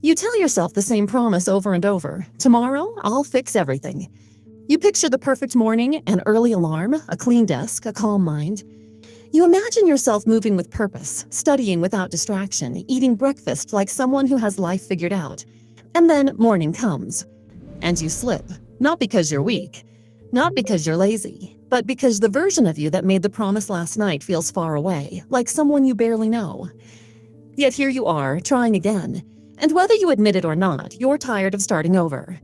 You tell yourself the same promise over and over. Tomorrow, I'll fix everything. You picture the perfect morning, an early alarm, a clean desk, a calm mind. You imagine yourself moving with purpose, studying without distraction, eating breakfast like someone who has life figured out. And then morning comes, and you slip. Not because you're weak, not because you're lazy, but because the version of you that made the promise last night feels far away, like someone you barely know. Yet here you are, trying again. And whether you admit it or not, you're tired of starting over.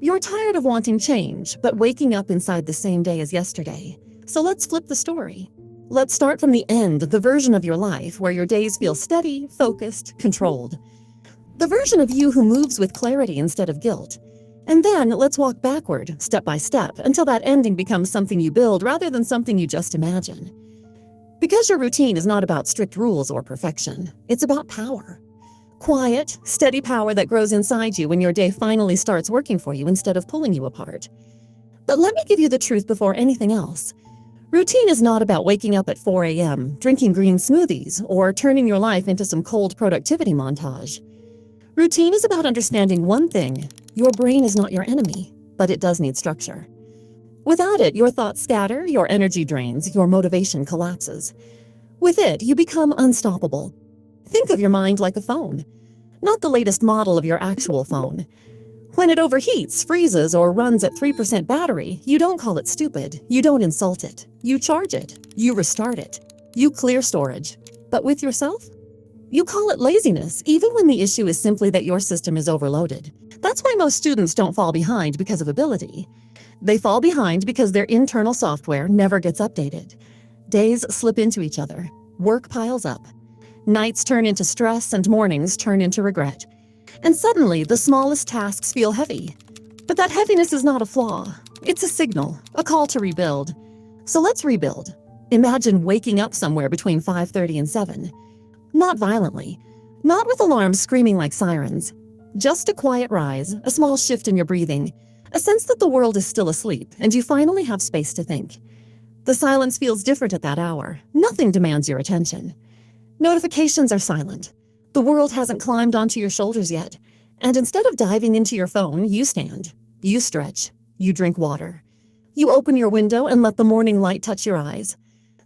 You're tired of wanting change, but waking up inside the same day as yesterday. So let's flip the story. Let's start from the end, the version of your life where your days feel steady, focused, controlled. The version of you who moves with clarity instead of guilt. And then let's walk backward, step by step, until that ending becomes something you build rather than something you just imagine. Because your routine is not about strict rules or perfection, it's about power. Quiet, steady power that grows inside you when your day finally starts working for you instead of pulling you apart. But let me give you the truth before anything else. Routine is not about waking up at 4 a.m., drinking green smoothies, or turning your life into some cold productivity montage. Routine is about understanding one thing: your brain is not your enemy, but it does need structure. Without it, your thoughts scatter, your energy drains, your motivation collapses. With it, you become unstoppable. Think of your mind like a phone, not the latest model of your actual phone. When it overheats, freezes, or runs at 3% battery, you don't call it stupid. You don't insult it. You charge it. You restart it. You clear storage. But with yourself? You call it laziness, even when the issue is simply that your system is overloaded. That's why most students don't fall behind because of ability. They fall behind because their internal software never gets updated. Days slip into each other. Work piles up. Nights turn into stress and mornings turn into regret. And suddenly, the smallest tasks feel heavy. But that heaviness is not a flaw. It's a signal, a call to rebuild. So let's rebuild. Imagine waking up somewhere between 5:30 and 7. Not violently. Not with alarms screaming like sirens. Just a quiet rise, a small shift in your breathing, a sense that the world is still asleep and you finally have space to think. The silence feels different at that hour. Nothing demands your attention. Notifications are silent. The world hasn't climbed onto your shoulders yet. And instead of diving into your phone, you stand. You stretch. You drink water. You open your window and let the morning light touch your eyes.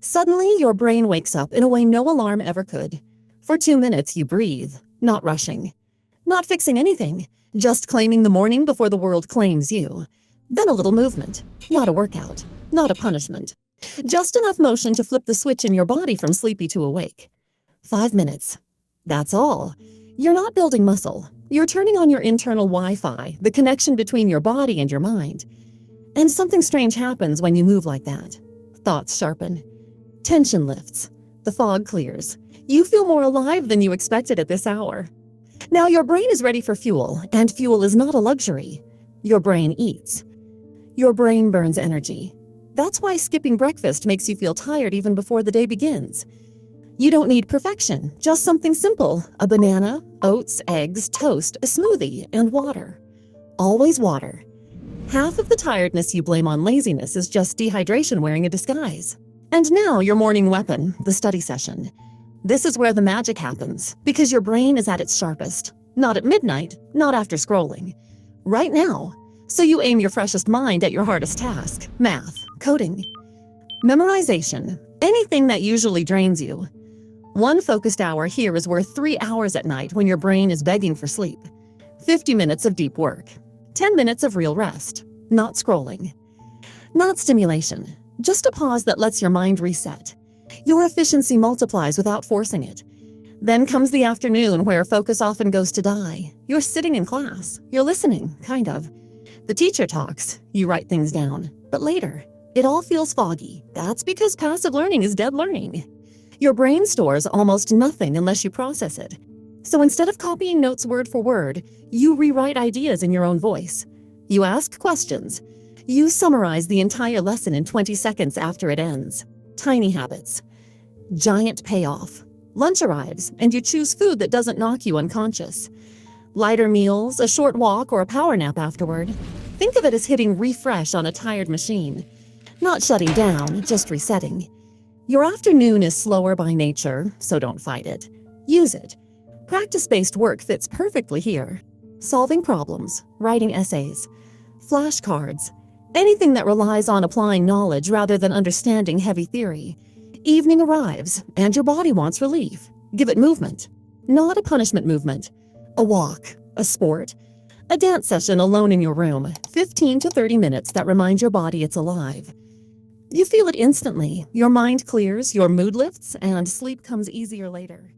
Suddenly, your brain wakes up in a way no alarm ever could. For 2 minutes, you breathe, not rushing. Not fixing anything, just claiming the morning before the world claims you. Then a little movement. Not a workout. Not a punishment. Just enough motion to flip the switch in your body from sleepy to awake. 5 minutes. That's all. You're not building muscle. You're turning on your internal Wi-Fi, the connection between your body and your mind. And something strange happens when you move like that. Thoughts sharpen. Tension lifts. The fog clears. You feel more alive than you expected at this hour. Now your brain is ready for fuel, and fuel is not a luxury. Your brain eats. Your brain burns energy. That's why skipping breakfast makes you feel tired even before the day begins. You don't need perfection, just something simple: a banana, oats, eggs, toast, a smoothie, and water. Always water. Half of the tiredness you blame on laziness is just dehydration wearing a disguise. And now your morning weapon, the study session. This is where the magic happens, because your brain is at its sharpest. Not at midnight, not after scrolling. Right now. So you aim your freshest mind at your hardest task: math, coding, memorization, anything that usually drains you. One focused hour here is worth 3 hours at night when your brain is begging for sleep. 50 minutes of deep work. 10 minutes of real rest. Not scrolling. Not stimulation. Just a pause that lets your mind reset. Your efficiency multiplies without forcing it. Then comes the afternoon where focus often goes to die. You're sitting in class. You're listening, kind of. The teacher talks. You write things down. But later, it all feels foggy. That's because passive learning is dead learning. Your brain stores almost nothing unless you process it. So instead of copying notes word for word, you rewrite ideas in your own voice. You ask questions. You summarize the entire lesson in 20 seconds after it ends. Tiny habits. Giant payoff. Lunch arrives, and you choose food that doesn't knock you unconscious. Lighter meals, a short walk, or a power nap afterward. Think of it as hitting refresh on a tired machine. Not shutting down, just resetting. Your afternoon is slower by nature, so don't fight it. Use it. Practice-based work fits perfectly here. Solving problems, writing essays, flashcards, anything that relies on applying knowledge rather than understanding heavy theory. Evening arrives, and your body wants relief. Give it movement. Not a punishment movement. A walk, a sport, a dance session alone in your room, 15 to 30 minutes that remind your body it's alive. You feel it instantly. Your mind clears, your mood lifts, and sleep comes easier later.